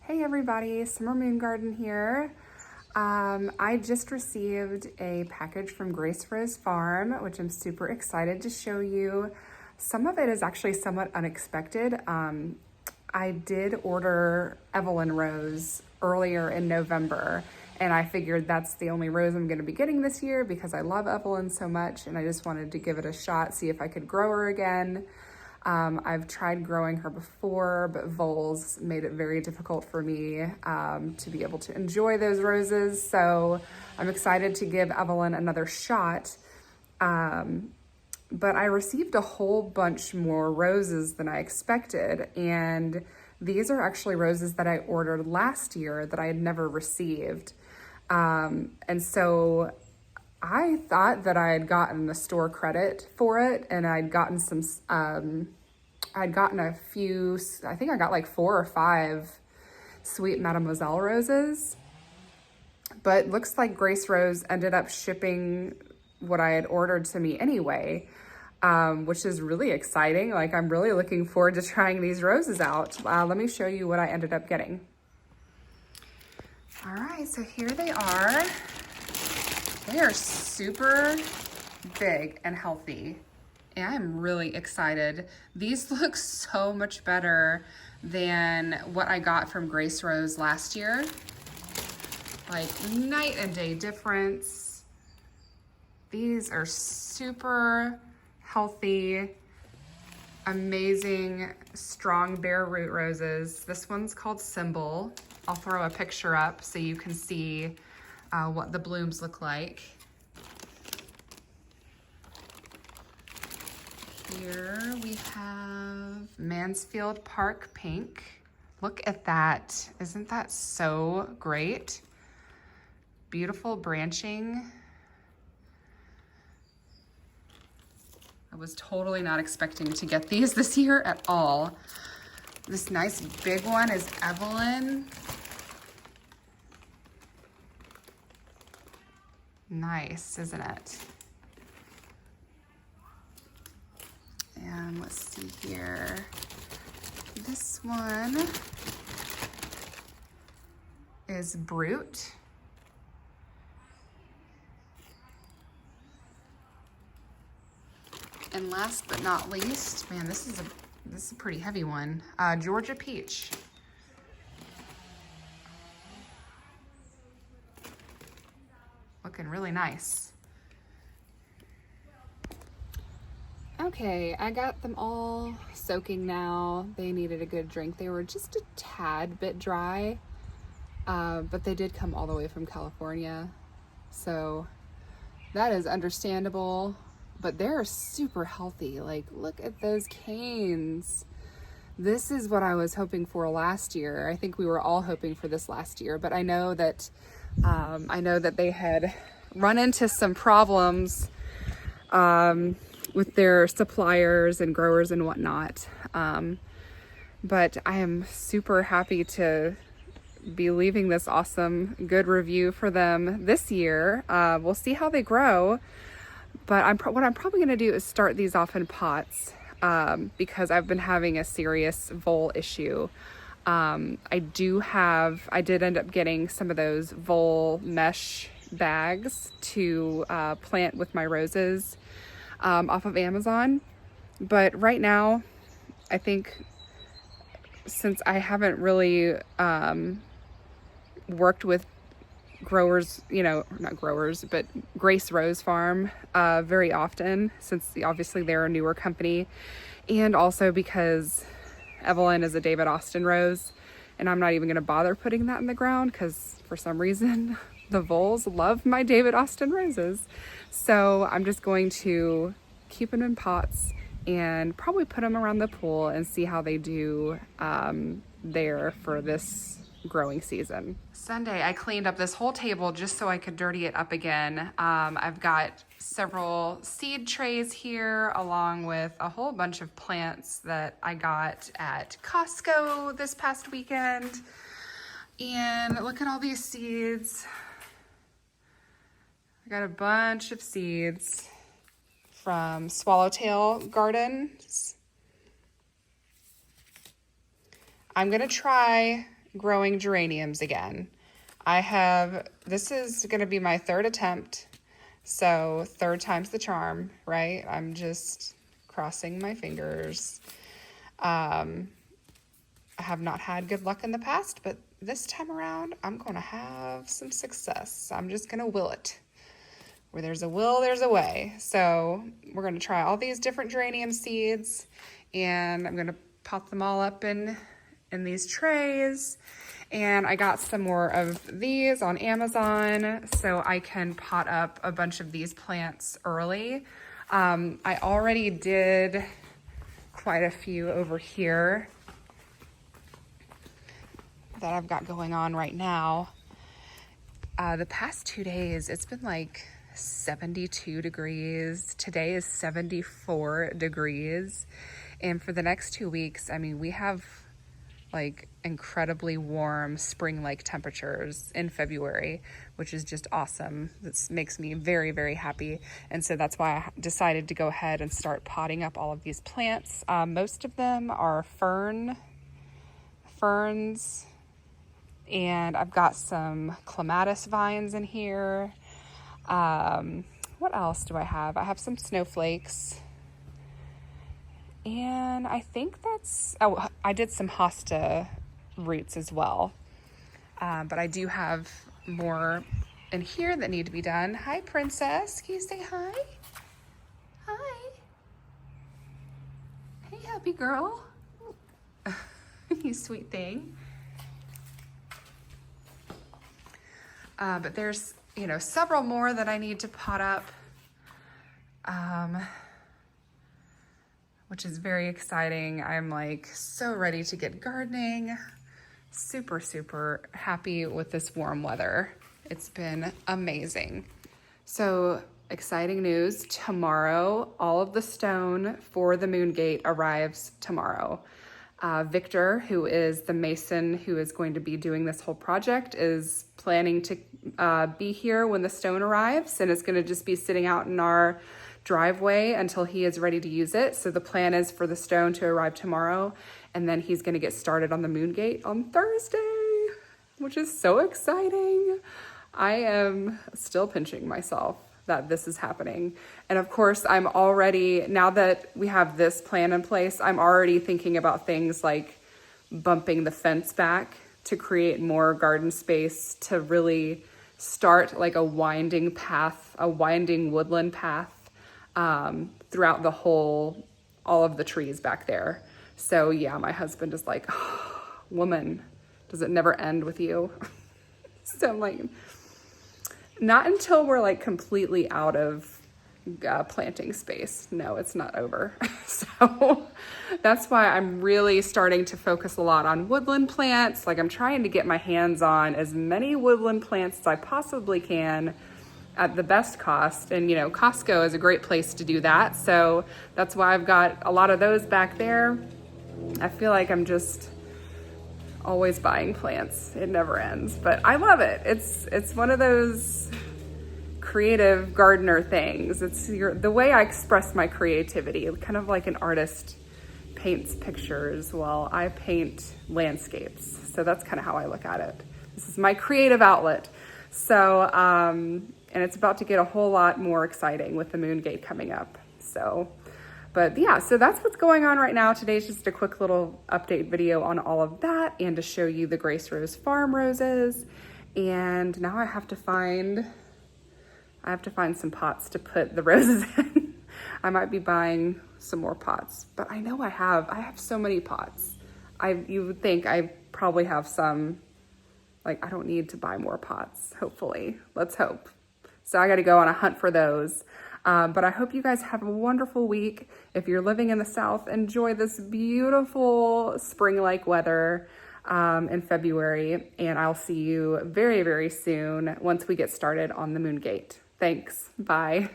Hey everybody, Summer Moon Garden here. I just received a package from Grace Rose Farm, which I'm super excited to show you. Some of it is actually somewhat unexpected. I did order Evelyn Rose earlier in November, and I figured that's the only rose I'm going to be getting this year because I love Evelyn so much, and I just wanted to give it a shot, see if I could grow her again. I've tried growing her before, but voles made it very difficult for me to be able to enjoy those roses. So I'm excited to give Evelyn another shot. But I received a whole bunch more roses than I expected. And these are actually roses that I ordered last year that I had never received. And so I thought that I had gotten the store credit for it, and I'd gotten some, I'd gotten a few, I think I got like 4 or 5 sweet Mademoiselle roses, but looks like Grace Rose ended up shipping what I had ordered to me anyway, which is really exciting. Like, I'm really looking forward to trying these roses out. Let me show you what I ended up getting. All right, so here they are. They are super big and healthy, and I'm really excited. These look so much better than what I got from Grace Rose last year. Like, night and day difference. These are super healthy, amazing, strong bare root roses. This one's called Symbol. I'll throw a picture up so you can see what the blooms look like. Here we have Mansfield Park Pink. Look at that. Isn't that so great? Beautiful branching. I was totally not expecting to get these this year at all. This nice big one is Evelyn. Nice, isn't it? And let's see here. This one is Brute. And last but not least, man, this is a pretty heavy one. Georgia Peach. Looking really nice. Okay, I got them all soaking now. They needed a good drink. They were just a tad bit dry, but they did come all the way from California, so that is understandable. But they're super healthy. Like, look at those canes. This is what I was hoping for last year. I think we were all hoping for this last year, but I know that they had run into some problems with their suppliers and growers and whatnot. But I am super happy to be leaving this awesome, good review for them this year. We'll see how they grow, but what I'm probably gonna do is start these off in pots because I've been having a serious vole issue. I did end up getting some of those vole mesh bags to plant with my roses off of Amazon. But right now, I think since I haven't really worked with growers, not growers, but Grace Rose Farm very often, since obviously they're a newer company, and also because Evelyn is a David Austin rose, and I'm not even going to bother putting that in the ground because for some reason the voles love my David Austin roses. So I'm just going to keep them in pots and probably put them around the pool and see how they do there for this growing season. Sunday, I cleaned up this whole table just so I could dirty it up again. I've got several seed trays here along with a whole bunch of plants that I got at Costco this past weekend. And look at all these seeds. I got a bunch of seeds from Swallowtail Gardens. I'm gonna try growing geraniums again. This is going to be my third attempt. So third time's the charm, right? I'm just crossing my fingers. I have not had good luck in the past, but this time around, I'm going to have some success. I'm just going to will it. Where there's a will, there's a way. So we're going to try all these different geranium seeds, and I'm going to pot them all up in these trays. And I got some more of these on Amazon so I can pot up a bunch of these plants early. I already did quite a few over here that I've got going on right now. The past 2 days, it's been like 72 degrees. Today is 74 degrees. And for the next 2 weeks, I mean, we have like incredibly warm spring-like temperatures in February, which is just awesome. This makes me very, very happy. And so that's why I decided to go ahead and start potting up all of these plants. Most of them are ferns, and I've got some clematis vines in here. What else do I have? I have some snowflakes. And I think I did some hosta roots as well. But I do have more in here that need to be done. Hi, Princess. Can you say hi? Hi. Hey, happy girl. You sweet thing. But there's, several more that I need to pot up. Which is very exciting. I'm like so ready to get gardening. Super, super happy with this warm weather. It's been amazing. So exciting news. Tomorrow, all of the stone for the moon gate arrives tomorrow. Victor, who is the mason who is going to be doing this whole project, is planning to be here when the stone arrives, and it's going to just be sitting out in our driveway until he is ready to use it. So the plan is for the stone to arrive tomorrow, and then he's going to get started on the moon gate on Thursday, which is so exciting. I am still pinching myself that this is happening. And of course, I'm already, now that we have this plan in place, I'm already thinking about things like bumping the fence back to create more garden space, to really start like a winding path, a winding woodland path throughout all of the trees back there. So yeah, my husband is like, oh, woman, does it never end with you? So I'm like, not until we're like completely out of planting space. No, it's not over. So that's why I'm really starting to focus a lot on woodland plants. Like I'm trying to get my hands on as many woodland plants as I possibly can at the best cost. And Costco is a great place to do that. So that's why I've got a lot of those back there. I feel like I'm just always buying plants. It never ends, but I love it. It's one of those creative gardener things. It's the way I express my creativity, kind of like an artist paints pictures while I paint landscapes. So that's kind of how I look at it. This is my creative outlet. So, and it's about to get a whole lot more exciting with the moon gate coming up. So, but yeah, so that's what's going on right now. Today's just a quick little update video on all of that and to show you the Grace Rose Farm roses. And now I have to find some pots to put the roses in. I might be buying some more pots, but I know I have so many pots. You would think I probably have some, like I don't need to buy more pots, hopefully. Let's hope. So I got to go on a hunt for those. But I hope you guys have a wonderful week. If you're living in the South, enjoy this beautiful spring-like weather in February. And I'll see you very, very soon once we get started on the moon gate. Thanks. Bye.